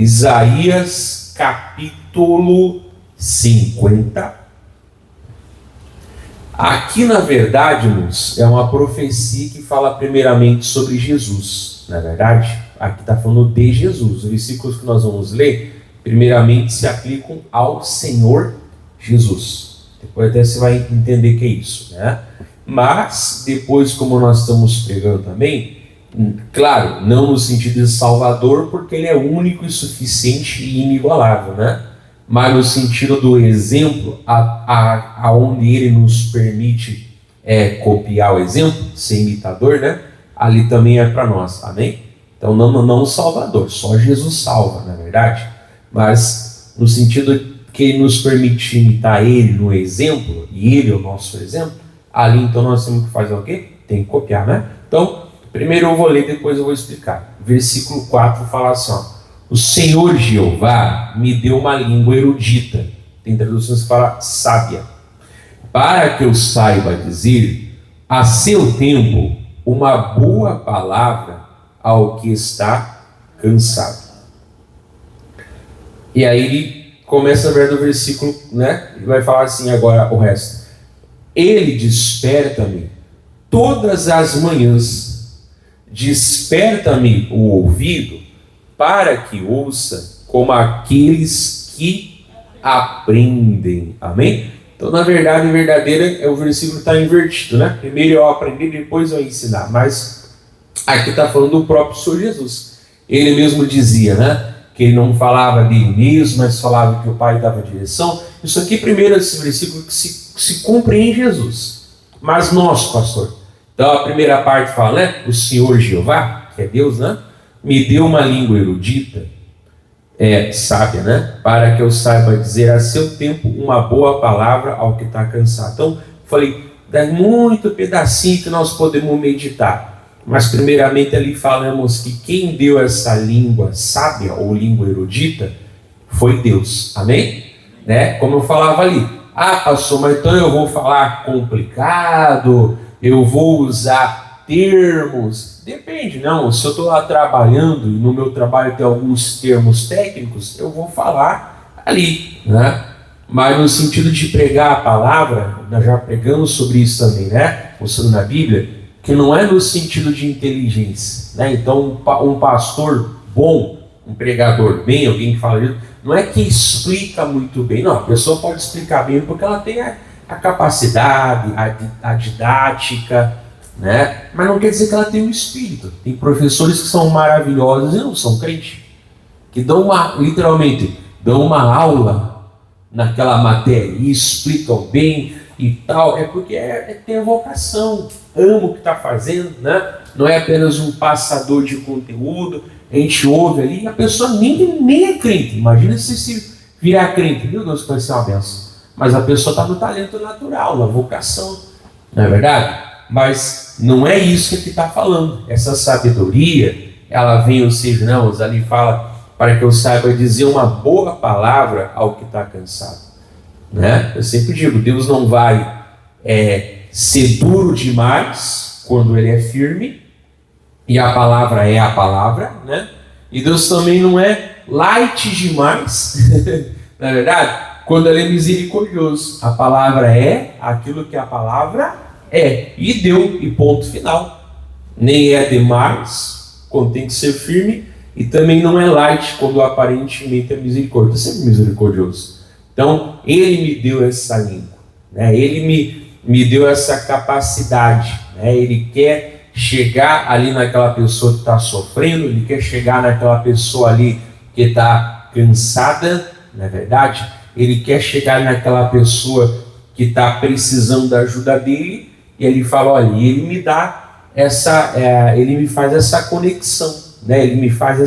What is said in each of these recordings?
Isaías capítulo 50. Aqui, na verdade, irmãos, é uma profecia que fala primeiramente sobre Jesus. Na verdade, aqui está falando de Jesus. Os versículos que nós vamos ler, primeiramente, se aplicam ao Senhor Jesus. Depois até você vai entender que é isso, né? Mas, depois, como nós estamos pregando também, claro, não no sentido de Salvador, porque ele é único e suficiente e inigualável, né? Mas no sentido do exemplo, aonde ele nos permite copiar o exemplo, ser imitador, né? Ali também é para nós, amém? Então não o Salvador, só Jesus salva, na verdade. Mas no sentido que ele nos permite imitar ele no exemplo, e ele é o nosso exemplo, ali então nós temos que fazer o quê? Tem que copiar, né? Então, primeiro eu vou ler, depois eu vou explicar. Versículo 4 fala assim, ó: o Senhor Jeová me deu uma língua erudita, tem traduções que falam sábia, para que eu saiba dizer a seu tempo uma boa palavra ao que está cansado. E aí ele começa a ver do versículo, né? E vai falar assim agora o resto. Ele desperta-me todas as manhãs, desperta-me o ouvido, para que ouça como aqueles que aprendem. Amém? Então, na verdade, verdadeira, o versículo está invertido, né? Primeiro eu aprender, depois eu ensinar. Mas aqui está falando do próprio Senhor Jesus. Ele mesmo dizia, né? Que ele não falava dele mesmo, mas falava que o Pai dava direção. Isso aqui, primeiro, esse versículo que se cumpre em Jesus. Mas nós, pastor. Então, a primeira parte fala, né? O Senhor Jeová, que é Deus, né? Me deu uma língua erudita, sábia, né? Para que eu saiba dizer a seu tempo uma boa palavra ao que está cansado. Então, falei, dá muito pedacinho que nós podemos meditar. Mas, primeiramente, ali falamos que quem deu essa língua sábia ou língua erudita foi Deus. Amém? Né? Como eu falava ali, pastor, mas então eu vou falar complicado, eu vou usar termos. Depende, não. Se eu estou lá trabalhando e no meu trabalho tem alguns termos técnicos, eu vou falar ali, né? Mas no sentido de pregar a palavra, nós já pregamos sobre isso também, né? Mostrando na Bíblia, que não é no sentido de inteligência, né? Então, um pastor bom, um pregador bem, alguém que fala isso, não é que explica muito bem, não. A pessoa pode explicar bem porque ela tem a capacidade, a didática, né? Mas não quer dizer que ela tem um espírito. Tem professores que são maravilhosos e não são crentes, que literalmente dão uma aula naquela matéria e explicam bem e tal. É porque tem a vocação, ama o que está fazendo, né? Não é apenas um passador de conteúdo. A gente ouve ali e a pessoa nem é crente. Imagina se virar crente, meu Deus, vai ser uma benção. Mas a pessoa está no talento natural, na vocação, não é verdade? Mas não é isso que aqui está falando. Essa sabedoria, ela vem, ou seja, não, ali fala, para que eu saiba dizer uma boa palavra ao que está cansado, né? Eu sempre digo, Deus não vai ser duro demais quando ele é firme, e a palavra é a palavra, né? E Deus também não é light demais, não é verdade? Quando ele é misericordioso. A palavra é aquilo que a palavra é, e deu, e ponto final. Nem é demais, quando tem que ser firme, e também não é light, quando aparentemente é misericórdia. É sempre misericordioso. Então, ele me deu essa língua, né? Ele me deu essa capacidade, né? Ele quer chegar ali naquela pessoa que está sofrendo, ele quer chegar naquela pessoa ali que está cansada, não é verdade? Ele quer chegar naquela pessoa que está precisando da ajuda dele. E ele fala, olha, ele me dá ele me faz essa conexão, né? Ele me faz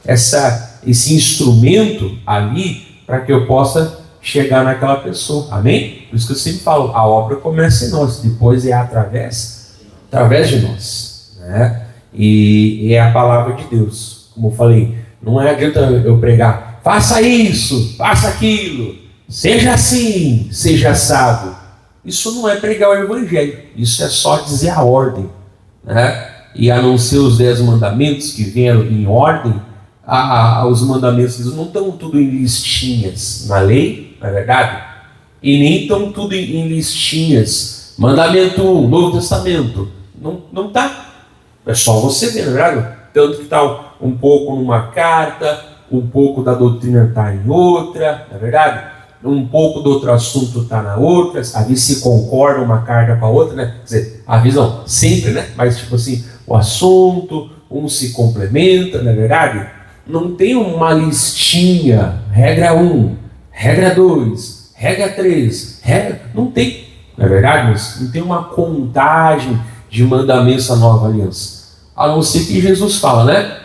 esse instrumento ali para que eu possa chegar naquela pessoa. Amém? Por isso que eu sempre falo, a obra começa em nós, depois é através de nós, né? E é a palavra de Deus. Como eu falei, não adianta eu pregar, faça isso, faça aquilo, seja assim, seja assado. Isso não é pregar o evangelho, isso é só dizer a ordem, né? E a não ser os 10 mandamentos que vieram em ordem, os mandamentos de Deus não estão tudo em listinhas na lei, não é verdade? E nem estão tudo em listinhas. Mandamento 1, Novo Testamento. Não está. É só você ver, não é verdade? Tanto que está um pouco numa carta, um pouco da doutrina está em outra, não é verdade? Um pouco do outro assunto está na outra, às vezes se concorda uma carta com a outra, né? Quer dizer, às vezes não, sempre, né? Mas tipo assim, o assunto, um se complementa, não é verdade? Não tem uma listinha, regra 1, regra 2, regra 3, não tem, não é verdade? Não tem uma contagem de mandamentos da nova aliança. A não ser que Jesus fala, né?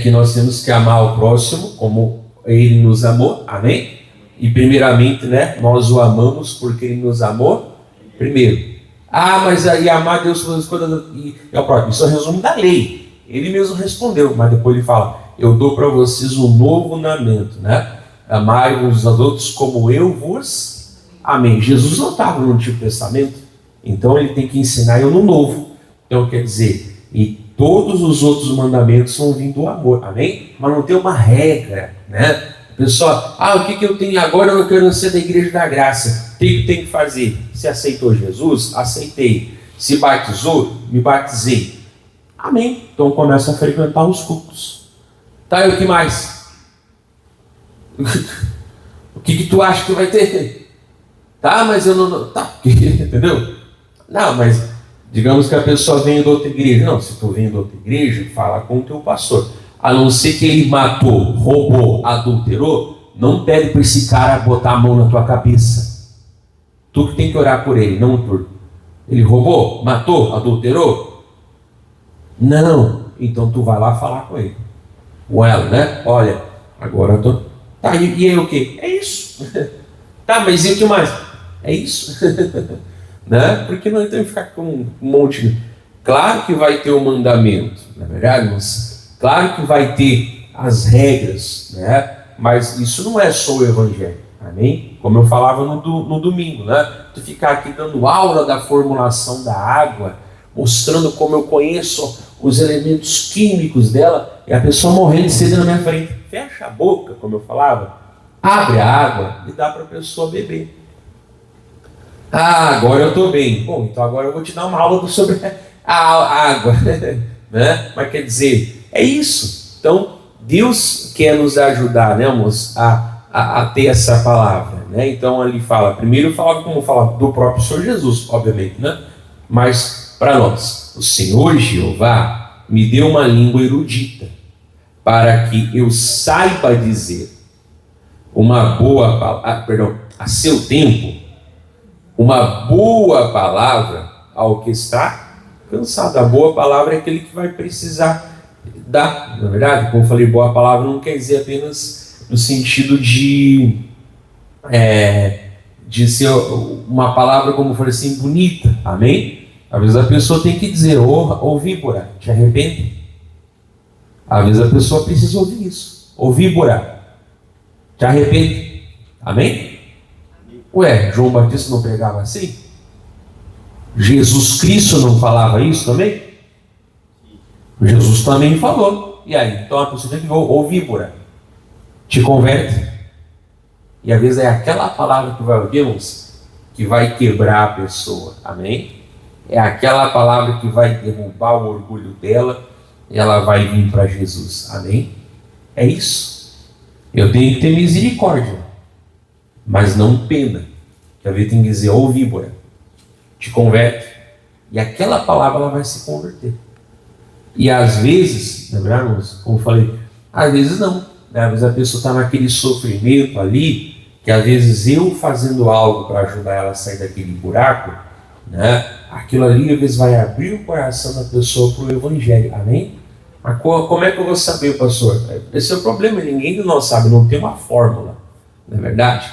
Que nós temos que amar o próximo como ele nos amou, amém? E primeiramente, né, nós o amamos porque ele nos amou primeiro. Mas aí amar Deus sobre as coisas e ao próximo. Isso é o resumo da lei. Ele mesmo respondeu, mas depois ele fala: eu dou para vocês um novo mandamento, né? Amai uns aos outros como eu vos amei. Jesus não estava no Antigo Testamento, então ele tem que ensinar eu no Novo. Então quer dizer, e todos os outros mandamentos são vindo do amor, amém? Mas não tem uma regra, né? Pessoal, o que eu tenho agora? Eu não quero ser da Igreja da Graça. O que tem que fazer? Se aceitou Jesus? Aceitei. Se batizou? Me batizei. Amém. Então começa a frequentar os cultos. Tá, e o que mais? O que tu acha que vai ter? Tá, mas eu não... Tá, entendeu? Não, mas digamos que a pessoa vem de outra igreja. Não, se tu vem de outra igreja, fala com o teu pastor. A não ser que ele matou, roubou, adulterou, não pede para esse cara botar a mão na tua cabeça. Tu que tem que orar por ele, não por... Ele roubou, matou, adulterou? Não. Então tu vai lá falar com ele. Com ela, né? Olha, agora eu tô... Tá, e aí o quê? É isso. Tá, mas e o que mais? É isso. Né? Porque não tem que ficar com um monte de... Claro que vai ter o mandamento, na verdade, mas... Claro que vai ter as regras, né? Mas isso não é só o Evangelho, amém? Como eu falava no domingo, né? Tu ficar aqui dando aula da formulação da água, mostrando como eu conheço os elementos químicos dela, e a pessoa morrendo de sede na minha frente. Fecha a boca, como eu falava, abre a água e dá para a pessoa beber. Agora eu estou bem. Bom, então agora eu vou te dar uma aula sobre a água, né? Mas quer dizer... É isso. Então, Deus quer nos ajudar, né, irmãos, a ter essa palavra, né? Então, ele fala, primeiro fala como fala do próprio Senhor Jesus, obviamente, né? Mas, para nós, o Senhor Jeová me deu uma língua erudita, para que eu saiba dizer uma boa palavra, a seu tempo, uma boa palavra ao que está cansado. A boa palavra é aquele que vai precisar dá, na verdade, como eu falei, boa palavra não quer dizer apenas no sentido de ser uma palavra, como eu falei assim, bonita, amém? Às vezes a pessoa tem que dizer, ô víbora, te arrepende. Às vezes a pessoa precisa ouvir isso, ô víbora, te arrepende, amém? Ué, João Batista não pregava assim? Jesus Cristo não falava isso também? Jesus também falou. E aí? Então a pessoa tem que ouvir, víbora. Te converte. E às vezes é aquela palavra que vai ouvir, irmãos, que vai quebrar a pessoa. Amém? É aquela palavra que vai derrubar o orgulho dela e ela vai vir para Jesus. Amém? É isso. Eu tenho que ter misericórdia, mas não pena. Que às vezes tem que dizer, víbora, te converte. E aquela palavra ela vai se converter. E às vezes, lembramos, como eu falei, às vezes não, né? Às vezes a pessoa está naquele sofrimento ali, que às vezes eu fazendo algo para ajudar ela a sair daquele buraco, né? Aquilo ali às vezes vai abrir o coração da pessoa para o Evangelho, amém? Mas como é que eu vou saber, pastor? Esse é o problema, ninguém de nós sabe, não tem uma fórmula, não é verdade?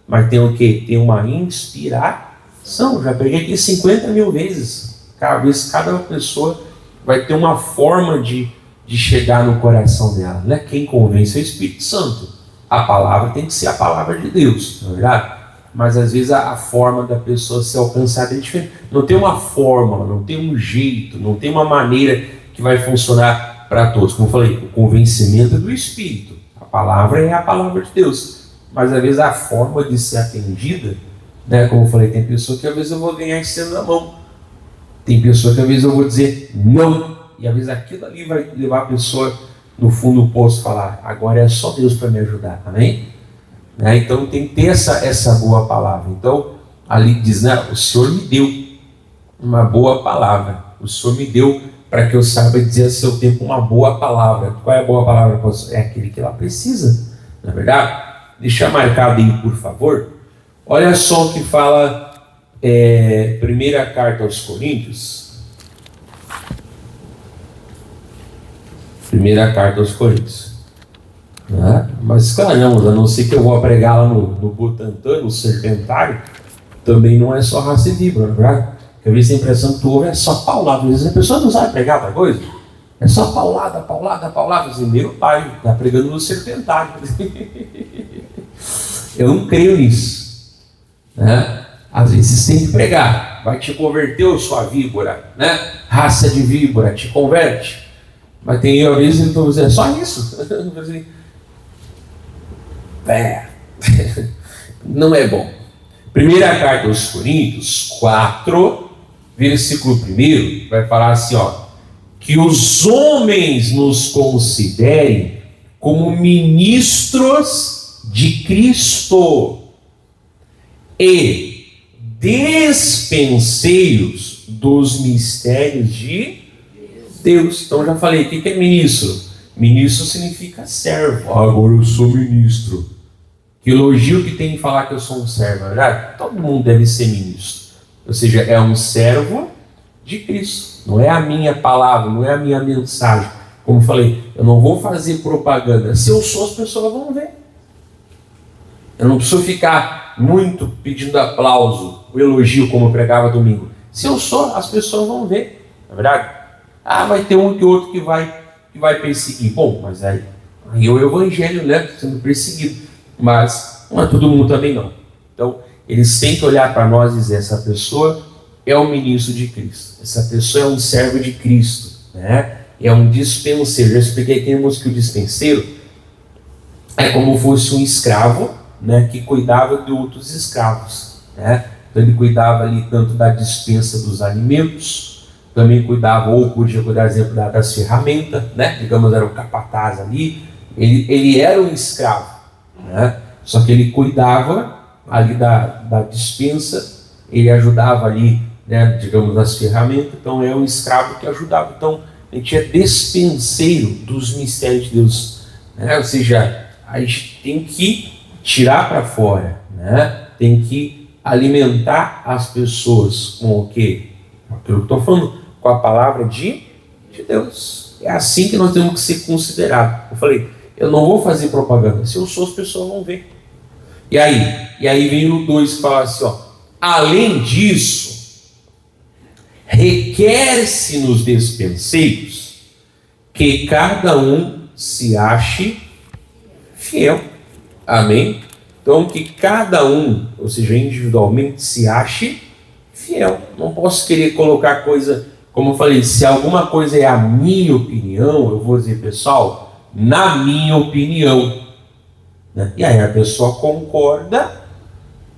Mas tem o quê? Tem uma inspiração, já peguei aqui 50 mil vezes, cada pessoa vai ter uma forma de chegar no coração dela, né? Quem convence é o Espírito Santo. A palavra tem que ser a palavra de Deus, não é verdade? Mas às vezes a forma da pessoa ser alcançada é diferente. Não tem uma fórmula, não tem um jeito, não tem uma maneira que vai funcionar para todos. Como eu falei, o convencimento é do Espírito. A palavra é a palavra de Deus. Mas às vezes a forma de ser atendida, né, como eu falei, tem pessoa que às vezes eu vou ganhar estendendo a mão. Tem pessoa que às vezes eu vou dizer não. E às vezes aquilo ali vai levar a pessoa no fundo do poço falar, agora é só Deus para me ajudar, amém? Né? Então tem que ter essa boa palavra. Então ali diz, né, o Senhor me deu uma boa palavra. O Senhor me deu para que eu saiba dizer a seu tempo uma boa palavra. Qual é a boa palavra? É aquele que ela precisa, não é verdade? Deixa marcado aí, por favor. Olha só o que fala primeira carta aos Coríntios. Primeira carta aos Coríntios. Né? Mas claramos, a não ser que eu vou pregar lá no Butantã, no Serpentário, também não é só raça e víbora, não é verdade? Porque às vezes a impressão que tu ouve é só paulada. Às vezes a pessoa não sabe pregar outra coisa. É só paulada, paulada, paulada. Assim, meu pai está pregando no Serpentário. Eu não creio nisso. Né? Às vezes tem que pregar. Vai te converter, sua víbora. Né? Raça de víbora, te converte. Mas tem às vezes eu estou dizendo, é só isso. Não é bom. Primeira carta aos Coríntios 4, versículo 1, vai falar assim, ó, que os homens nos considerem como ministros de Cristo e despenseiros dos mistérios de Deus. Então já falei, o que é ministro? Ministro significa servo. Agora eu sou ministro. Que elogio que tem em falar que eu sou um servo, não é verdade? Todo mundo deve ser ministro. Ou seja, é um servo de Cristo. Não é a minha palavra, não é a minha mensagem. Como eu falei, eu não vou fazer propaganda. Se eu sou, as pessoas vão ver. Eu não preciso ficar muito pedindo aplauso, o elogio, como eu pregava domingo. Se eu sou, as pessoas vão ver. Não é verdade? Ah, vai ter um que outro que vai perseguir. Bom, mas aí é o evangelho, né, sendo perseguido. Mas não é todo mundo também não. Então, eles têm que olhar para nós e dizer, essa pessoa é um ministro de Cristo. Essa pessoa é um servo de Cristo. Né? É um dispenseiro. Já expliquei que o dispenseiro é como fosse um escravo, né, que cuidava de outros escravos. Né? Então ele cuidava ali tanto da dispensa dos alimentos, também cuidava, ou podia cuidar, exemplo, das ferramentas, né? Digamos, era o capataz ali. Ele era um escravo. Né? Só que ele cuidava ali da dispensa, ele ajudava ali, né, digamos, das ferramentas. Então é um escravo que ajudava. Então a gente é dispenseiro dos mistérios de Deus, né? Ou seja, a gente tem que tirar para fora, né? Tem que alimentar as pessoas com o quê? Aquilo que estou falando, com a palavra de Deus. É assim que nós temos que ser considerados. Eu falei, eu não vou fazer propaganda. Se eu sou, as pessoas vão ver. E aí vem o 2 que fala assim, ó, além disso, requer-se nos despenseiros que cada um se ache fiel. Amém? Então que cada um, ou seja, individualmente, se ache fiel. Não posso querer colocar coisa, como eu falei, se alguma coisa é a minha opinião, eu vou dizer, pessoal, na minha opinião, né? E aí a pessoa concorda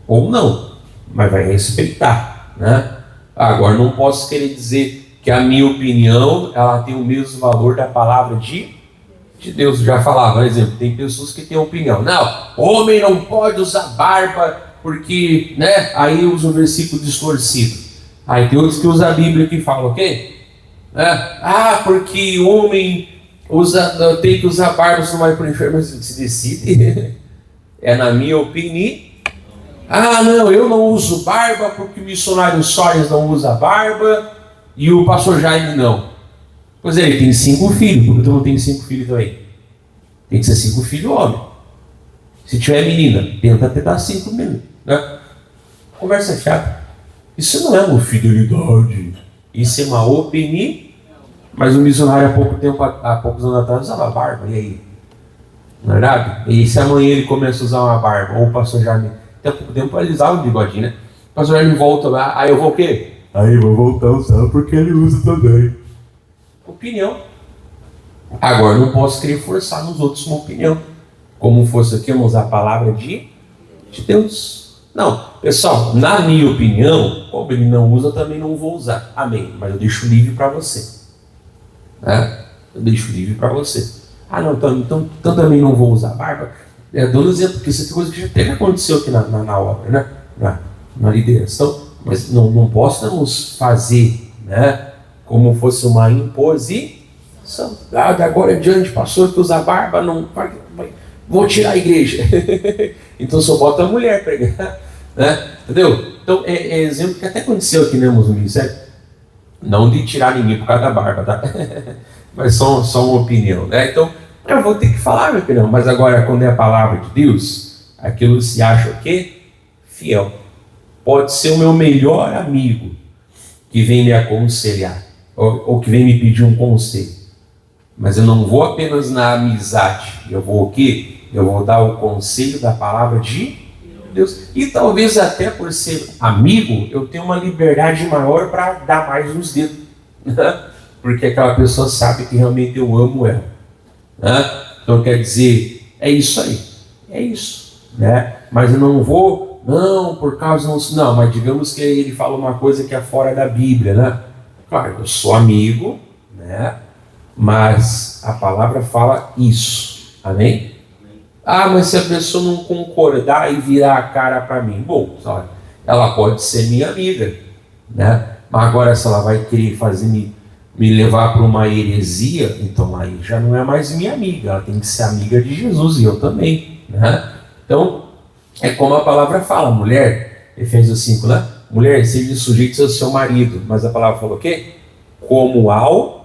ou não, mas vai respeitar, né? Agora não posso querer dizer que a minha opinião ela tem o mesmo valor da palavra de Deus. Eu já falava, por exemplo, tem pessoas que têm opinião, não, homem não pode usar barba porque, né? Aí usa o versículo distorcido. Aí tem outros que usam a Bíblia que falam o quê? Porque homem tem que usar barba, se não vai para o inferno. Mas se decide. É na minha opinião. Não, eu não uso barba porque o missionário Soares não usa barba e o pastor Jaime não. Pois é, ele tem 5 filhos, porque tu não tem 5 filhos também. Tem que ser 5 filhos homem. Se tiver menina, tenta dar 5 meninos, né? Conversa chata. Isso não é uma fidelidade. Isso é uma opinião. Mas o missionário há poucos anos atrás usava barba, e aí? Não é verdade? E se amanhã ele começa a usar uma barba, ou o pastor Jaime, tem pouco tempo ele usava um bigodinho, né? O pastor Jaime volta lá, aí eu vou o quê? Aí eu vou voltar a usar porque ele usa também. Opinião. Agora, não posso querer forçar nos outros uma opinião. Como fosse aqui, vamos usar a palavra de Deus. Não, pessoal, na minha opinião, como ele não usa, eu também não vou usar. Amém. Mas eu deixo livre para você. Né? Eu deixo livre para você. Ah, não, então também não vou usar barba. Dando exemplo, porque isso é coisa que já até aconteceu aqui na obra, né? Na liderança. Mas não possamos fazer, né, como fosse uma imposição. Da agora em diante, pastor que usa barba, não vou tirar a igreja. Então só bota a mulher pregar, né? Entendeu? Então é exemplo que até aconteceu aqui, né, no ministério. Não de tirar ninguém por causa da barba, tá? Mas só uma opinião, né? Então eu vou ter que falar minha opinião. Mas agora, quando é a palavra de Deus, aquilo se acha o quê? Fiel. Pode ser o meu melhor amigo que vem me aconselhar, ou que vem me pedir um conselho. Mas eu não vou apenas na amizade. Eu vou o quê? Eu vou dar o conselho da palavra de Deus. E talvez até por ser amigo, eu tenho uma liberdade maior para dar mais nos dedos. Porque aquela pessoa sabe que realmente eu amo ela. Então quer dizer, é isso aí. É isso. Né? Mas eu não vou, não, por causa não, mas digamos que ele fala uma coisa que é fora da Bíblia, né? Claro, eu sou amigo, né? Mas a palavra fala isso. Amém? Ah, mas se a pessoa não concordar e virar a cara para mim, bom, sabe, ela pode ser minha amiga, né? Mas agora se ela vai querer fazer me levar para uma heresia, então aí já não é mais minha amiga, ela tem que ser amiga de Jesus e eu também, né? Então, é como a palavra fala, mulher, Efésios 5, né? Mulher, seja sujeito ao seu marido, mas a palavra falou o quê? Como ao...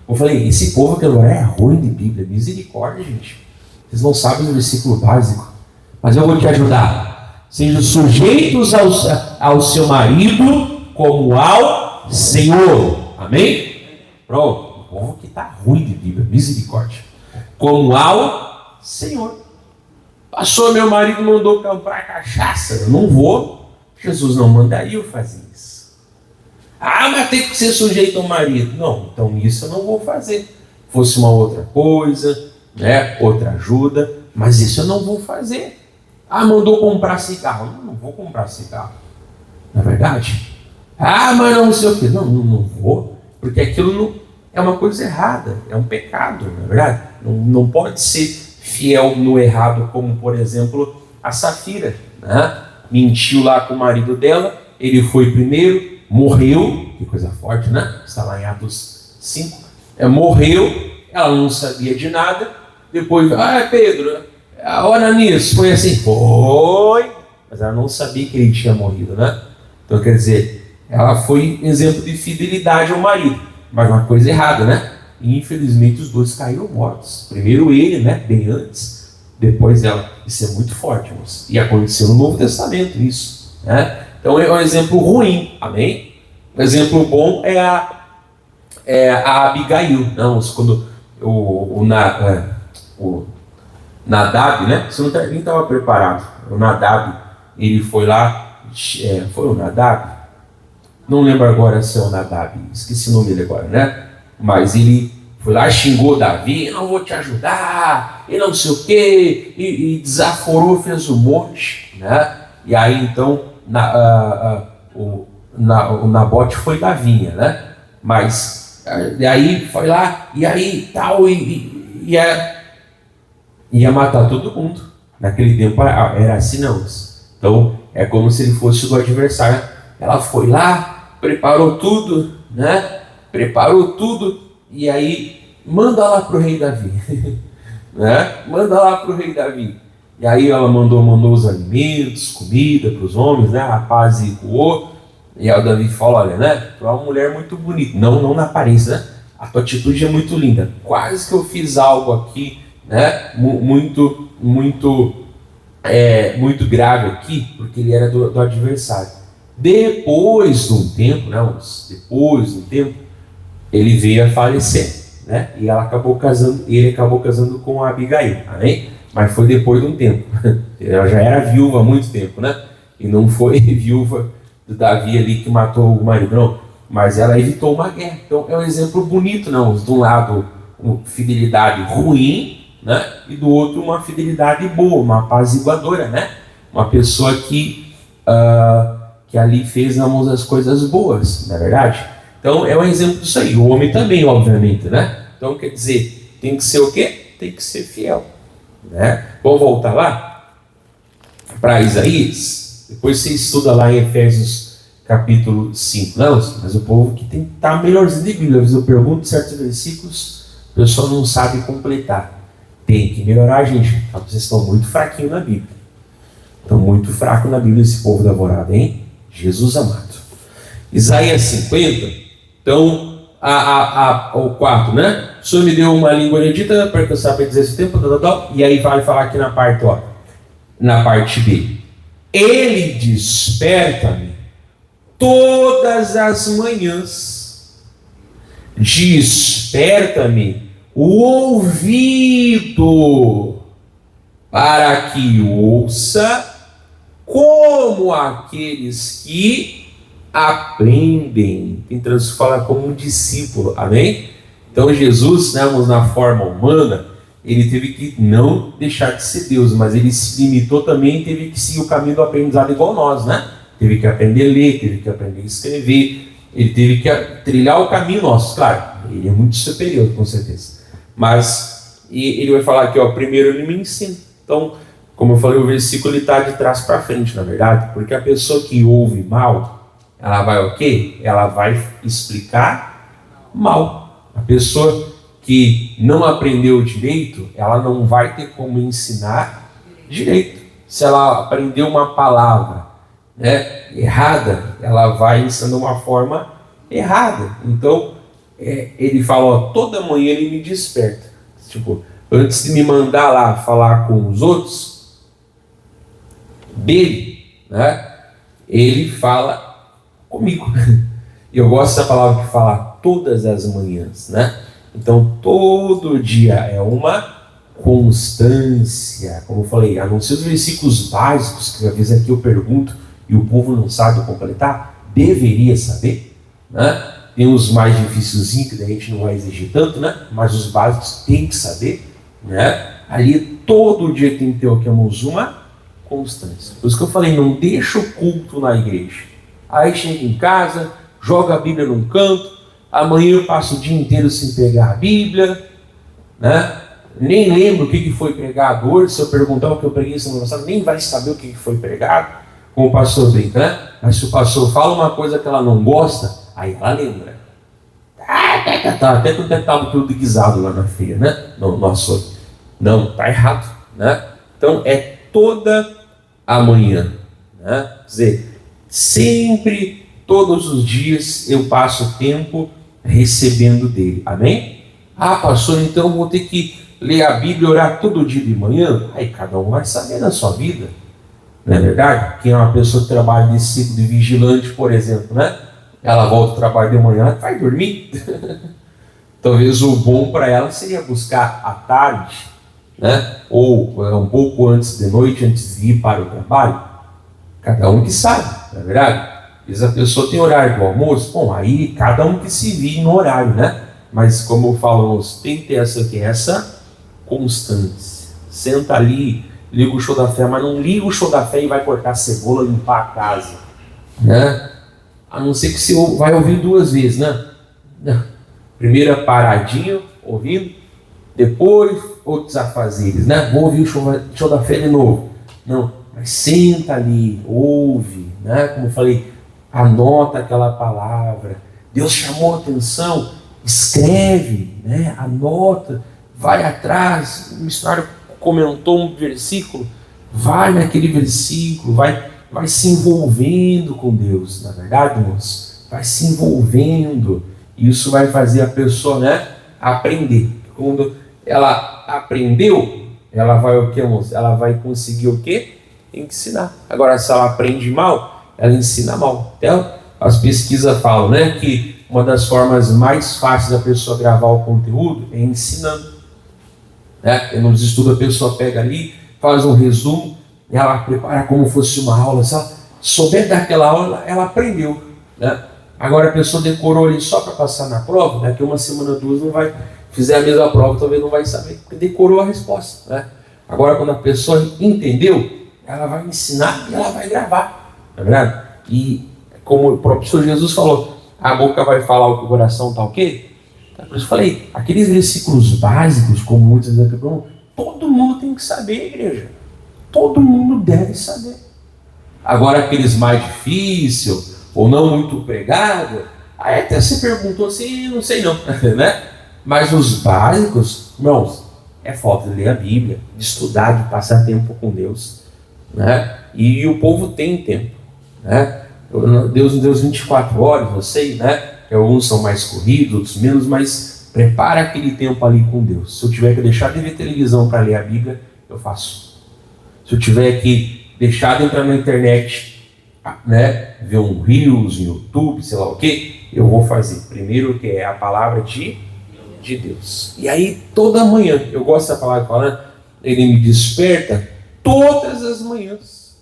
Eu falei, esse povo que agora é ruim de Bíblia, misericórdia, gente. Vocês não sabem o versículo básico, mas eu vou te ajudar. Sejam sujeitos ao seu marido como ao Senhor. Amém? Pronto, o povo que está ruim de Bíblia, misericórdia. Como ao Senhor. Pastor, meu marido mandou comprar cachaça. Eu não vou. Jesus não mandaria eu fazer isso. Ah, mas tem que ser sujeito ao marido. Não, então isso eu não vou fazer. Fosse uma outra coisa, né? Outra ajuda, mas isso eu não vou fazer. Ah, mandou comprar cigarro. Não vou comprar cigarro. Não é verdade? Ah, mas não sei o quê. Não vou. Porque aquilo não é uma coisa errada. É um pecado, não é verdade? Não pode ser fiel no errado, como por exemplo a Safira, né? Mentiu lá com o marido dela. Ele foi primeiro. Morreu, que coisa forte, né? Está lá em Atos 5. Morreu, ela não sabia de nada. Depois, Pedro, a hora nisso foi assim, foi, mas ela não sabia que ele tinha morrido, né? Então quer dizer, ela foi exemplo de fidelidade ao marido, mas uma coisa errada, né? E infelizmente os dois caíram mortos. Primeiro ele, né? Bem antes, depois ela. Isso é muito forte, irmãos. E aconteceu no Novo Testamento isso, né? Então é um exemplo ruim, amém? Um exemplo bom é a Abigail. Não, quando o Nadab, né? Você nem estava preparado. O Nadab, ele foi lá, foi o Nadab? Não lembro agora se é o Nadab, esqueci o nome dele agora, né? Mas ele foi lá, xingou Davi, não vou te ajudar, e não sei o quê, e desaforou, fez um monte, né? E aí então o Nabote foi da vinha, né? Mas aí foi lá, e aí tal, ia matar todo mundo. Naquele tempo era assim, não. Então é como se ele fosse do adversário. Ela foi lá, preparou tudo, né? Preparou tudo, e aí manda lá para o rei Davi, né? Manda lá para o rei Davi. E aí ela mandou os alimentos, comida para os homens, né? Apaziguou. E aí o Davi fala, olha, né? Tu é uma mulher muito bonita. Não na aparência, né? A tua atitude é muito linda. Quase que eu fiz algo aqui, né? Muito grave aqui, porque ele era do adversário. Depois de um tempo, né? Ele veio a falecer, né? E ele acabou casando com a Abigail, amém? Mas foi depois de um tempo. Ela já era viúva há muito tempo, né? E não foi viúva do Davi ali que matou o marido, não. mas ela evitou uma guerra. Então é um exemplo bonito, não? De um lado, uma fidelidade ruim, né? E do outro, uma fidelidade boa, uma apaziguadora, né? Uma pessoa que ali fez as coisas boas, não é verdade? Então é um exemplo disso aí. O homem também, obviamente, né? Então quer dizer, tem que ser o quê? Tem que ser fiel, né? Vamos voltar lá para Isaías. Depois você estuda lá em Efésios capítulo 5. Não, mas o povo que tem que estar melhorzinho de Bíblia. Às vezes eu pergunto certos versículos, o pessoal não sabe completar. Tem que melhorar, gente. Vocês estão muito fraquinhos na Bíblia. Estão muito fracos na Bíblia esse povo da Alvorada, hein? Jesus amado. Isaías 50. Então, o 4, né? O Senhor me deu uma língua erudita para que eu saiba dizer esse tempo, e aí vai falar aqui na parte, na parte B. Ele desperta-me todas as manhãs. Desperta-me o ouvido para que ouça como aqueles que aprendem. Quem fala como um discípulo, amém? Então Jesus, né, na forma humana, ele teve que não deixar de ser Deus, mas ele se limitou também e teve que seguir o caminho do aprendizado igual nós, né? Teve que aprender a ler, teve que aprender a escrever, ele teve que trilhar o caminho nosso, claro, ele é muito superior, com certeza. Mas ele vai falar aqui, primeiro ele me ensina. Então, como eu falei, o versículo está de trás para frente, na verdade, porque a pessoa que ouve mal, ela vai o quê? Ela vai explicar mal. A pessoa que não aprendeu direito, ela não vai ter como ensinar direito. Se ela aprendeu uma palavra, né, errada, ela vai ensinar de uma forma errada. Então, ele fala, toda manhã ele me desperta. Tipo, antes de me mandar lá falar com os outros, dele, né, ele fala comigo. E eu gosto dessa palavra que fala todas as manhãs, né? Então, todo dia é uma constância. Como eu falei, a não ser os versículos básicos, que às vezes aqui eu pergunto e o povo não sabe completar, deveria saber, né? Tem os mais difíceis que a gente não vai exigir tanto, né? Mas os básicos tem que saber, né? Ali todo dia tem que ter o que chamamos uma constância. Por isso que eu falei, não deixa o culto na igreja. Aí chega em casa, joga a Bíblia num canto, amanhã eu passo o dia inteiro sem pegar a Bíblia, né? Nem lembro o que foi pregado hoje. Se eu perguntar o que eu preguei semana passada, nem vai saber o que foi pregado, como o pastor brinca, né? Mas se o pastor fala uma coisa que ela não gosta, aí ela lembra. Até quando estava tudo guisado lá na feira, né? Não, está errado, né? Então é toda a manhã, né? Quer dizer, sempre, todos os dias eu passo tempo recebendo dele, amém? Pastor, então vou ter que ler a Bíblia e orar todo dia de manhã? Aí cada um vai saber da sua vida, não é verdade? Quem é uma pessoa que trabalha nesse ciclo de vigilante, por exemplo, né? Ela volta ao trabalho de manhã, vai dormir. Talvez o bom para ela seria buscar à tarde, né? Ou um pouco antes de noite, antes de ir para o trabalho. Cada um que sabe, não é verdade? Às vezes a pessoa tem horário do almoço, bom, aí cada um que se vire no horário, né? Mas como falamos, tem que ter essa constância. Senta ali, liga o show da fé, mas não liga o show da fé e vai cortar cebola, limpar a casa, né? A não ser que você vai ouvir duas vezes, né? Primeira paradinha, ouvindo, depois outros afazeres, né? Vou ouvir o show da fé de novo. Não, mas senta ali, ouve, né? Como eu falei, anota aquela palavra. Deus chamou a atenção, escreve, né? Anota, vai atrás. O missionário comentou um versículo, vai naquele versículo, vai se envolvendo com Deus, na verdade, irmãos, vai se envolvendo. Isso vai fazer a pessoa, né, aprender. Quando ela aprendeu, ela vai o que, irmãos? Ela vai conseguir o quê? Ensinar. Agora, se ela aprende mal, ela ensina mal. Então, as pesquisas falam, né, que uma das formas mais fáceis da pessoa gravar o conteúdo é ensinando. Né? Nos estudos a pessoa pega ali, faz um resumo, ela prepara como fosse uma aula. Se ela souber daquela aula, ela aprendeu, né? Agora a pessoa decorou ali só para passar na prova, daqui uma semana, duas, não vai, fizer a mesma prova, talvez não vai saber, porque decorou a resposta, né? Agora, quando a pessoa entendeu, ela vai ensinar e ela vai gravar, não é verdade? E como o próprio Senhor Jesus falou, a boca vai falar o que o coração está o quê? Por isso eu falei, aqueles versículos básicos, como muitos vezes aqui, todo mundo tem que saber, igreja. Todo mundo deve saber. Agora, aqueles mais difíceis, ou não muito pregados, aí até você perguntou assim, não sei não, né? Mas os básicos, irmãos, é falta de ler a Bíblia, de estudar, de passar tempo com Deus, né? E o povo tem tempo, né? Deus não deu 24 horas, eu sei, né? Alguns são mais corridos, outros menos, mas prepara aquele tempo ali com Deus. Se eu tiver que deixar de ver televisão para ler a Bíblia, eu faço. Se eu tiver que deixar de entrar na internet, né? Ver um Reels, no YouTube, sei lá o que, eu vou fazer. Primeiro que é a palavra de Deus. E aí toda manhã, eu gosto da palavra falando, ele me desperta todas as manhãs.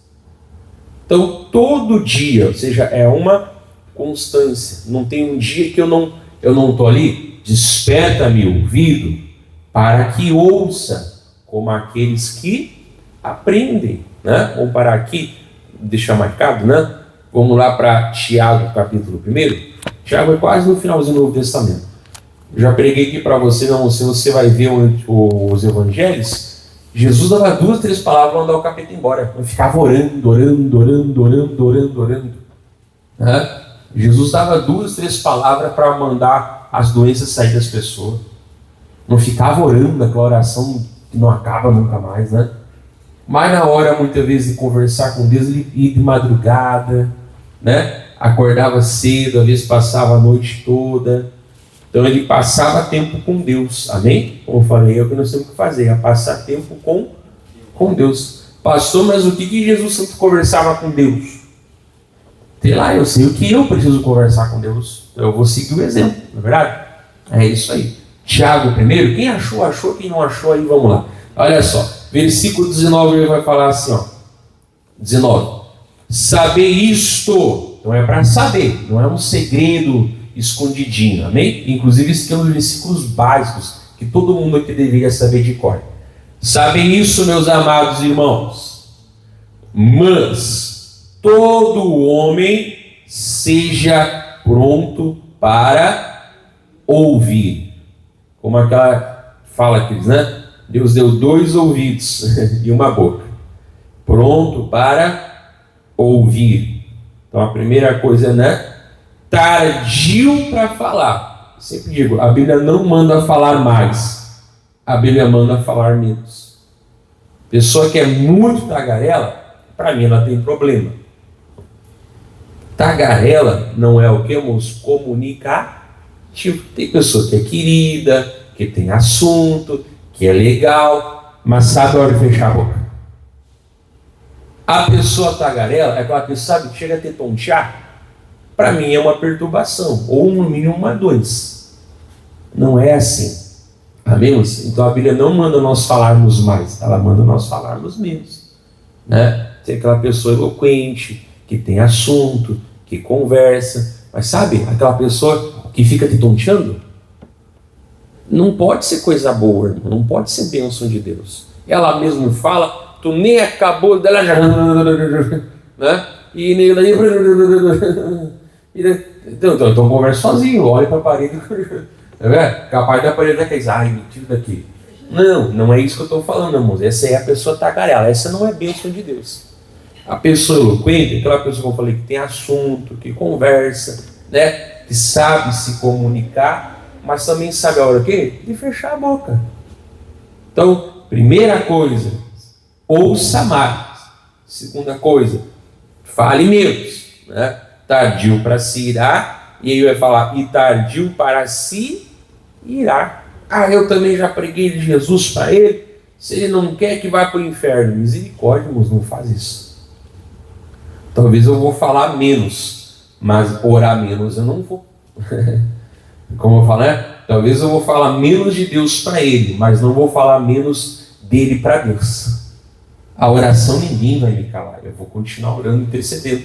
Então todo dia, ou seja, é uma constância. Não tem um dia que eu não estou ali. Desperta-me o ouvido para que ouça, como aqueles que aprendem, né? Vamos parar aqui, deixar marcado, né? Vamos lá para Tiago, capítulo 1. Tiago é quase no finalzinho do Novo Testamento. Já preguei aqui para você, não, se você vai ver os evangelhos, Jesus dava 2, 3 palavras para mandar o capeta embora. Eu ficava orando. Né? Jesus dava 2, 3 palavras para mandar as doenças sair das pessoas. Não ficava orando aquela oração que não acaba nunca mais, né? Mas na hora, muitas vezes, de conversar com Deus, ele ia de madrugada, né? Acordava cedo, às vezes passava a noite toda. Então ele passava tempo com Deus, amém? Como eu falei, é o que nós temos que fazer, é passar tempo com Deus. Pastor, mas o que Jesus sempre conversava com Deus? Sei lá, eu sei o que eu preciso conversar com Deus. Eu vou seguir o exemplo, não é verdade? É isso aí. Tiago 1, quem achou, quem não achou, aí vamos lá. Olha só, versículo 19, ele vai falar assim, ó. 19. Saber isto, então é para saber, não é um segredo escondidinho, amém? Inclusive, esses são os versículos básicos que todo mundo aqui deveria saber de cor. Sabem isso, meus amados irmãos, mas todo homem seja pronto para ouvir. Como aquela fala aqui, né? Deus deu 2 ouvidos e uma boca. Pronto para ouvir. Então a primeira coisa, né? Tardio para falar. Sempre digo, a Bíblia não manda falar mais, a Bíblia manda falar menos. Pessoa que é muito tagarela, para mim ela tem problema. Tagarela não é o que? Comunicativo. Tem pessoa que é querida, que tem assunto, que é legal, mas sabe a hora de fechar a boca. A pessoa tagarela é aquela pessoa, sabe, que chega a ter tontear. Para mim é uma perturbação, ou no mínimo uma doença. Não é assim. Amém? Então a Bíblia não manda nós falarmos mais, ela manda nós falarmos menos. Né? Tem aquela pessoa eloquente, que tem assunto, que conversa, mas sabe, aquela pessoa que fica te tonteando? Não pode ser coisa boa, irmão. Não pode ser bênção de Deus. Ela mesmo fala, tu nem acabou dela já, né? E nem então conversa sozinho, olha para a parede, capaz da parede daqueles, ai, me tira daqui. Não é isso que eu estou falando, irmãos. Essa é a pessoa tagarela, essa não é bênção de Deus. A pessoa eloquente, aquela pessoa que eu falei que tem assunto, que conversa, né? Que sabe se comunicar, mas também sabe a hora o quê? De fechar a boca. Então, primeira coisa, ouça mais. Segunda coisa, fale menos, né? Tardio para se irar, e aí vai falar, e tardio para se irar. Ah, eu também já preguei de Jesus para ele, se ele não quer que vá para o inferno. Misericórdia, irmãos, não faz isso. Talvez eu vou falar menos, mas orar menos eu não vou. Como eu falo, né? Talvez eu vou falar menos de Deus para ele, mas não vou falar menos dele para Deus. A oração ninguém vai me calar, eu vou continuar orando, intercedendo,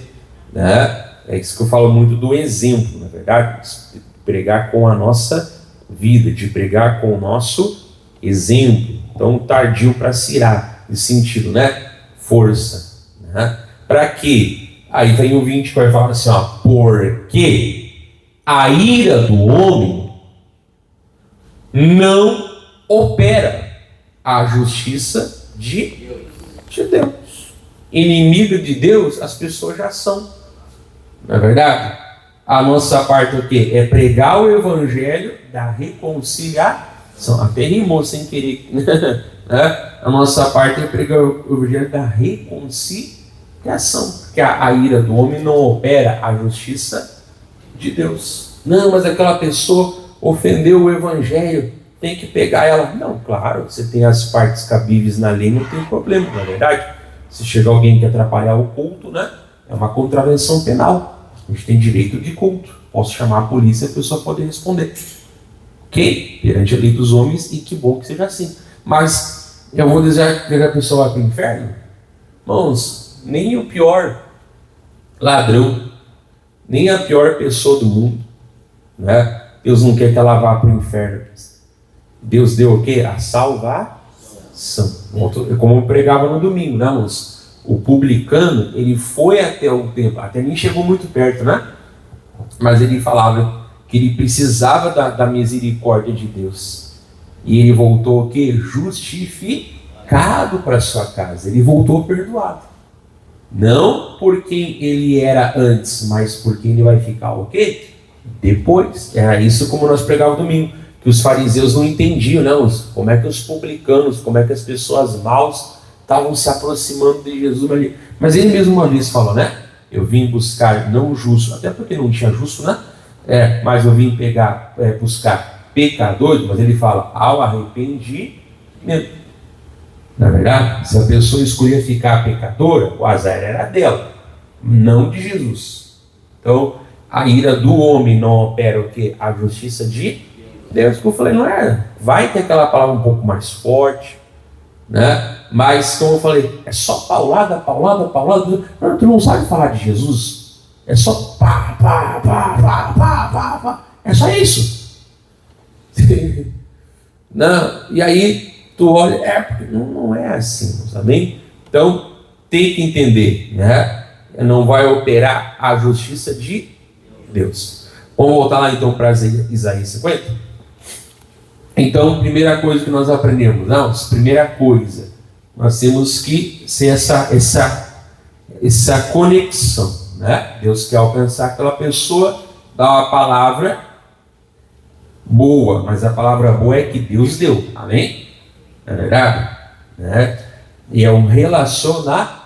né? É isso que eu falo muito do exemplo, na verdade, de pregar com a nossa vida, de pregar com o nosso exemplo. Então, tardio para se irar, nesse sentido, né? Força. Né? Para quê? Aí vem o 20 que vai falar assim, ó, porque a ira do homem não opera a justiça de Deus. Inimigo de Deus, as pessoas já são. Não é verdade? A nossa parte é o quê? É pregar o evangelho da reconciliação. Até rimou sem querer. Né? A nossa parte é pregar o evangelho da reconciliação. Porque a ira do homem não opera a justiça de Deus. Não, mas aquela pessoa ofendeu o evangelho, tem que pegar ela. Não, claro, você tem as partes cabíveis na lei, não tem problema, na verdade. Se chegar alguém que atrapalhar o culto, né? É uma contravenção penal. A gente tem direito de culto. Posso chamar a polícia e a pessoa pode responder. Ok? Perante a lei dos homens, e que bom que seja assim. Mas eu vou dizer que a pessoa vai para o inferno? Irmãos, nem o pior ladrão, nem a pior pessoa do mundo, né? Deus não quer que ela vá para o inferno. Deus deu o quê? A salvação. Como eu pregava no domingo, né, irmãos? O publicano, ele foi até o templo, até nem chegou muito perto, né? Mas ele falava que ele precisava da misericórdia de Deus. E ele voltou o quê? Justificado para sua casa. Ele voltou perdoado. Não por quem ele era antes, mas por quem ele vai ficar o quê? Depois. Era isso como nós pregávamos domingo. Que os fariseus não entendiam, não. Como é que os publicanos, como é que as pessoas maus estavam se aproximando de Jesus. Mas ele mesmo uma vez falou, né? Eu vim buscar não justo, até porque não tinha justo, né? Mas eu vim buscar pecadores, mas ele fala, ao arrependimento. Na verdade, se a pessoa escolher ficar pecadora, o azar era dela, não de Jesus. Então, a ira do homem não opera o quê? A justiça de Deus. Que eu falei, não é? Vai ter aquela palavra um pouco mais forte, né? Mas, como eu falei, é só paulada. Tu não sabe falar de Jesus? É só pá. É só isso. Não, e aí tu olha, porque não é assim, sabe? Então, tem que entender, né? Não vai operar a justiça de Deus. Vamos voltar lá então para Isaías 50? Então, primeira coisa que nós aprendemos, primeira coisa, nós temos que ser essa conexão, né? Deus quer alcançar aquela pessoa, dá uma palavra boa, mas a palavra boa é que Deus deu, amém? Não é verdade? Né? E é um relacionamento.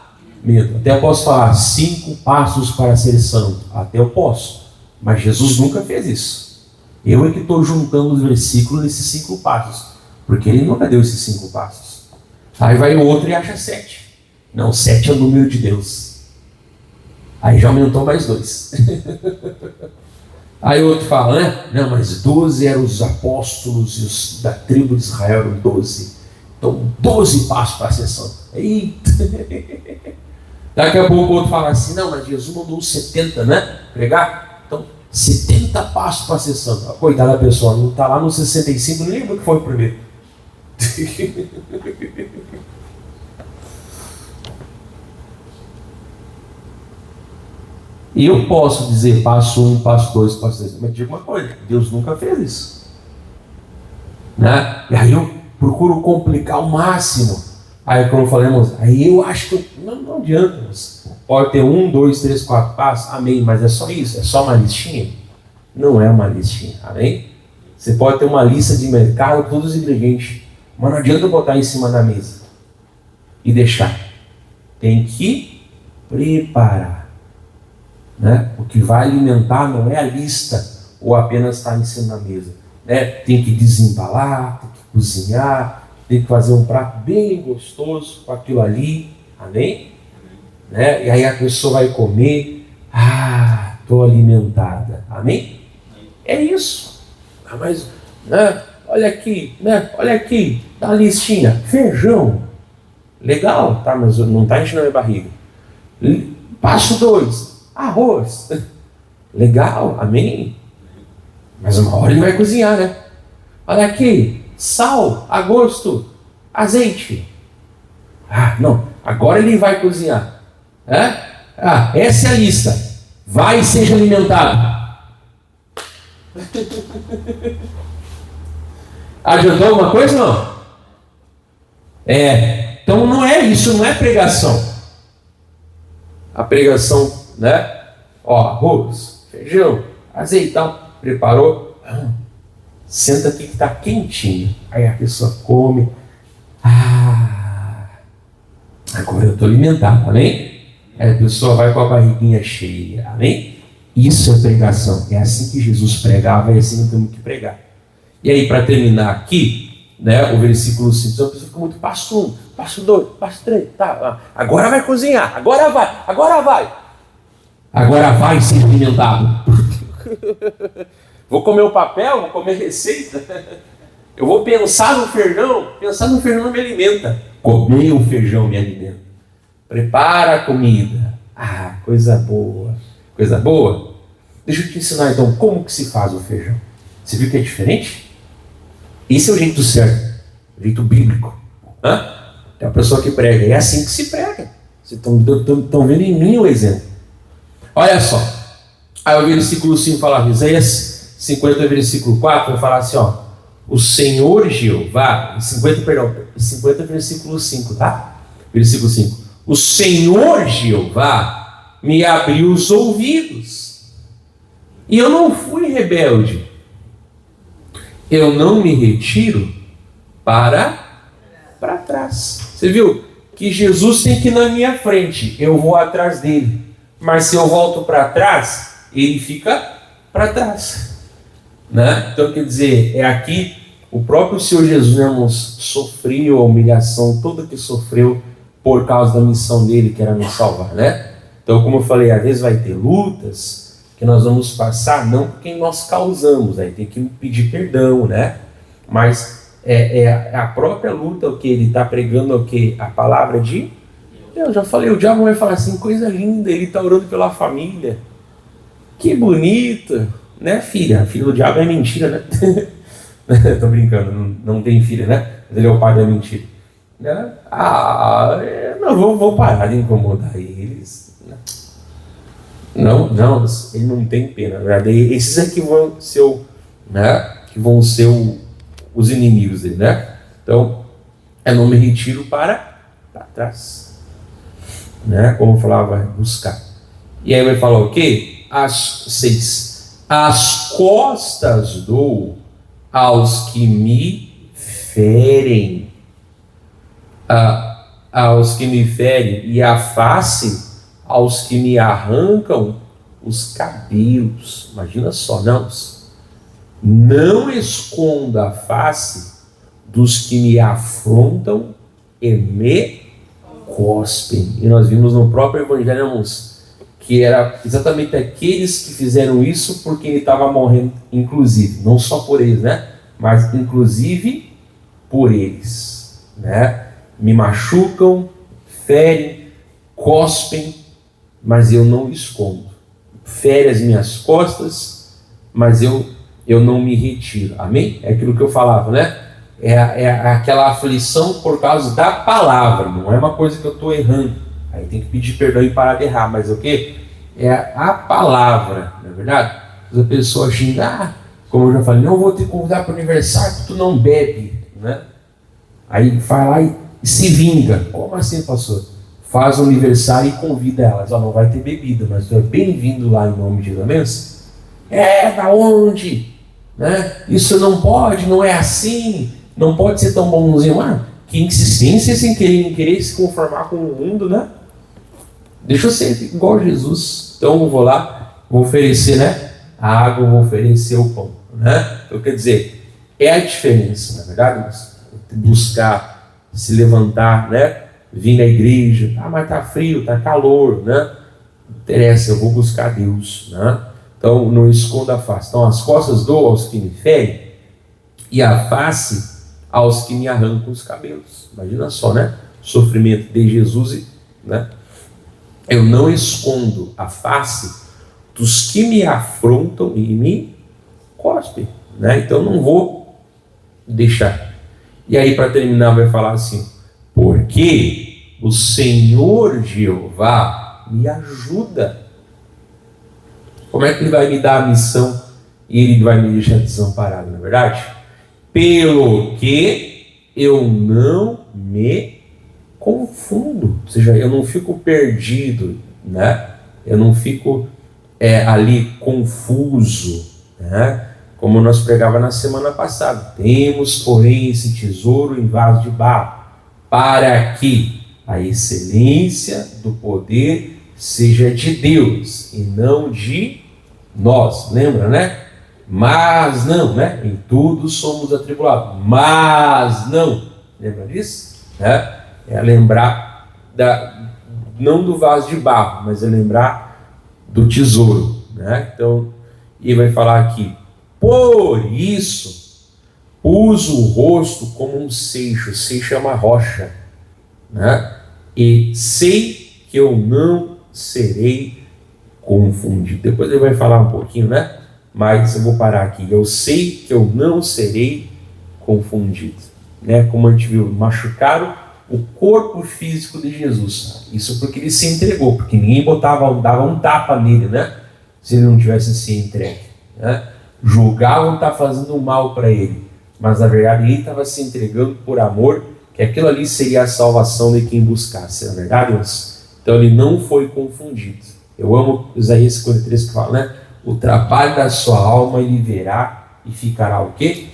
Até eu posso falar 5 passos para ser santo, até eu posso, mas Jesus nunca fez isso. Eu é que estou juntando os versículos nesses 5 passos, porque ele nunca deu esses 5 passos. Aí vai o outro e acha 7. Não, 7 é o número de Deus. Aí já aumentou mais 2. Aí o outro fala, né? Não, mas 12 eram os apóstolos e os da tribo de Israel eram 12. Então 12 passos para a sessão. Eita! Daqui a pouco o outro fala assim, não, mas Jesus mandou 70, né? Pregar? Então 70 passos para a sessão. Coitada da pessoa, não está lá no 65, nem lembra que foi o primeiro. E eu posso dizer passo 1, passo 2, passo 3, mas diga uma coisa, Deus nunca fez isso, né? E aí eu procuro complicar ao máximo. Aí como falamos, aí eu acho que não adianta, pode ter 1, 2, 3, 4 passos, amém, mas é só isso, é só uma listinha? Não é uma listinha, amém? Você pode ter uma lista de mercado, todos os ingredientes, mas não adianta botar em cima da mesa e deixar. Tem que preparar, né? O que vai alimentar não é a lista ou apenas estar em cima da mesa, né? Tem que desembalar, tem que cozinhar, tem que fazer um prato bem gostoso com aquilo ali, amém? Né? E aí a pessoa vai comer, estou alimentada, amém? É isso. Mas, né? Olha aqui, né? Olha aqui, tá a listinha, feijão, legal, tá? Mas não está enchendo a minha barriga. Passo 2, arroz. Legal, amém? Mas uma hora ele vai cozinhar, né? Olha aqui, sal, a gosto, azeite. Ah, não, agora ele vai cozinhar. Essa é a lista. Vai e seja alimentado. Adiantou alguma coisa, não? Então não é isso, não é pregação. A pregação, né? Arroz, feijão, azeitão, preparou. Senta aqui que está quentinho. Aí a pessoa come. Agora eu estou alimentado, amém? Aí a pessoa vai com a barriguinha cheia, amém? Isso é pregação. É assim que Jesus pregava, é assim que temos que pregar. E aí, para terminar aqui, né, o versículo 5, a pessoa fica muito, passo 1, passo 2, passo 3, tá, agora vai cozinhar, agora vai. Agora vai ser alimentado. Vou comer o papel, vou comer receita. Eu vou pensar no feijão me alimenta. Comer o feijão me alimenta. Prepara a comida. Coisa boa. Coisa boa. Deixa eu te ensinar então como que se faz o feijão. Você viu que é diferente? Esse é o jeito certo. O jeito bíblico. Tem uma pessoa que prega. É assim que se prega. Vocês estão vendo em mim o exemplo. Olha só. Aí o versículo 5 fala, Isaías 50, versículo 4, vai falar assim, o Senhor Jeová, 50, versículo 5, tá? Versículo 5. O Senhor Jeová me abriu os ouvidos, e eu não fui rebelde. Eu não me retiro para trás. Você viu que Jesus tem que ir na minha frente, eu vou atrás dele. Mas se eu volto para trás, ele fica para trás, né? Então quer dizer, é aqui o próprio Senhor Jesus, né, irmãos, sofreu a humilhação toda que sofreu por causa da missão dele, que era nos salvar, né? Então, como eu falei, às vezes vai ter lutas que nós vamos passar, não porque nós causamos, aí tem que pedir perdão, né? Mas é a própria luta, o que ele está pregando, o que a palavra de eu já falei, o diabo vai falar assim, coisa linda, ele está orando pela família. Que bonito, né, filha? Filho do diabo é mentira, né? Tô brincando, não tem filha, né? Mas ele é o pai da mentira. Né? Não vou parar de incomodar eles. Não, ele não tem pena, na verdade. Esses é que vão ser, os inimigos dele, né? Então, eu não me retiro para trás. Né? Como eu falava, buscar. E aí vai falar o quê? As costas dou aos que me ferem, e a face aos que me arrancam os cabelos. Imagina só, não esconda a face dos que me afrontam e me cospem. E nós vimos no próprio Evangelho, irmãos, que era exatamente aqueles que fizeram isso porque ele estava morrendo, inclusive, não só por eles, né? Mas inclusive por eles, né? Me machucam, ferem, cospem, mas eu não escondo. Fere as minhas costas, mas eu não me retiro. Amém? É aquilo que eu falava, né? É aquela aflição por causa da palavra, não é uma coisa que eu estou errando. Aí tem que pedir perdão e parar de errar, mas o quê? É a palavra, não é verdade? A pessoa xinga, como eu já falei, não vou te convidar para o aniversário porque tu não bebe, né? Aí vai lá e se vinga. Como assim, pastor? Faz o aniversário e convida elas. Não vai ter bebida, mas tu é bem-vindo lá em nome de Jesus. Da onde? Né? Isso não pode, não é assim. Não pode ser tão bonzinho. Que insistência sem querer se conformar com o mundo, né? Deixa eu ser igual a Jesus. Então eu vou lá, vou oferecer, né, a água, vou oferecer o pão, né? Então quer dizer, é a diferença, na verdade, buscar se levantar, né? Vir na igreja, mas tá frio, tá calor, né? Não interessa, eu vou buscar Deus, né? Então não esconda a face. Então as costas dou aos que me ferem e a face aos que me arrancam os cabelos. Imagina só, né? O sofrimento de Jesus, né? Eu não escondo a face dos que me afrontam e me cospem, né? Então não vou deixar. E aí, para terminar, vai falar assim: porque o Senhor Jeová me ajuda. Como é que ele vai me dar a missão e ele vai me deixar desamparado, não é verdade? Pelo que eu não me confundo, ou seja, eu não fico perdido, né? Eu não fico ali confuso, né? Como nós pregava na semana passada. Temos, porém, esse tesouro em vaso de barro, para que a excelência do poder seja de Deus e não de nós. Lembra, né? Mas não, né? Em tudo somos atribulados, mas não. Lembra disso? Né? É lembrar não do vaso de barro, mas é lembrar do tesouro, né? Então, ele vai falar aqui: por isso pus o rosto como um seixo. Seixo é uma rocha, né? E sei que eu não serei confundido. Depois ele vai falar um pouquinho, né? Mas eu vou parar aqui. Eu sei que eu não serei confundido, né? Como a gente viu, machucaram o corpo físico de Jesus. Isso porque ele se entregou, porque ninguém dava um tapa nele, né? Se ele não tivesse se entregue, né? Julgavam estar fazendo mal para ele, mas na verdade ele estava se entregando por amor, que aquilo ali seria a salvação de quem buscasse, na verdade, irmãos? Então ele não foi confundido. Eu amo Isaías 53 que fala, né? O trabalho da sua alma ele verá e ficará o quê?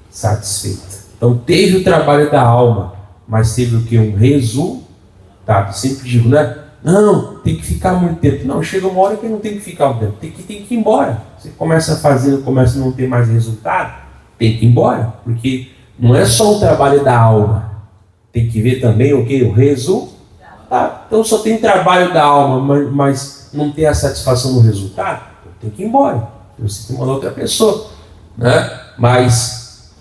Satisfeito. Então teve o trabalho da alma, mas teve o quê? Um resultado. Sempre digo, né? Não, tem que ficar muito tempo. Não, chega uma hora que não tem que ficar muito tempo. Tem que ir embora. Você começa a fazer, começa a não ter mais resultado, tem que ir embora. Porque não é só o trabalho da alma. Tem que ver também o quê? O resultado. Então só tem trabalho da alma, mas não tem a satisfação no resultado, tem que ir embora. Você tem que mandar outra pessoa, né? Mas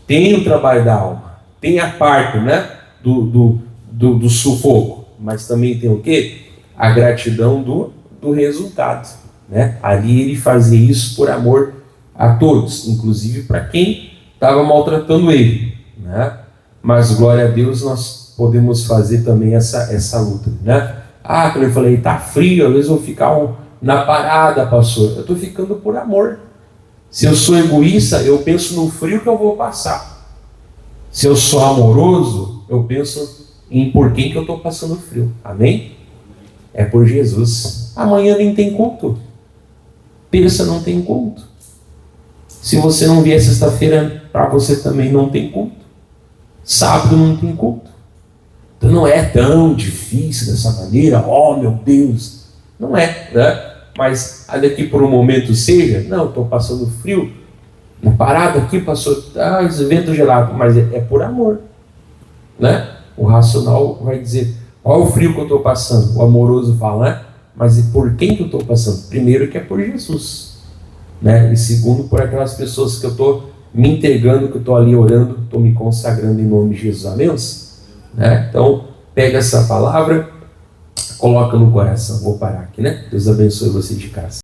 tem o trabalho da alma, tem a parte, né? do sufoco, mas também tem o quê? A gratidão do resultado, né? Ali ele fazia isso por amor a todos, inclusive para quem estava maltratando ele, né? Mas glória a Deus, nós podemos fazer também essa luta, né? Como eu falei, tá frio, às vezes eu vou ficar na parada, pastor. Eu estou ficando por amor. Se eu sou egoísta, eu penso no frio que eu vou passar. Se eu sou amoroso, eu penso em por quem que eu estou passando frio. Amém? É por Jesus. Amanhã nem tem culto. Terça não tem culto. Se você não vier sexta-feira, para você também não tem culto. Sábado não tem culto. Então não é tão difícil dessa maneira. Oh meu Deus. Não é, né? Mas daqui por um momento seja, não, estou passando frio, na parada aqui passou, esse vento gelado, mas é por amor, né? O racional vai dizer, qual é o frio que eu estou passando? O amoroso fala, né? Mas e por quem que eu estou passando? Primeiro que é por Jesus, né? E segundo por aquelas pessoas que eu estou me entregando, que eu estou ali orando, estou me consagrando em nome de Jesus, amém? Né? Então, pega essa palavra, coloca no coração. Vou parar aqui, né? Deus abençoe você de casa.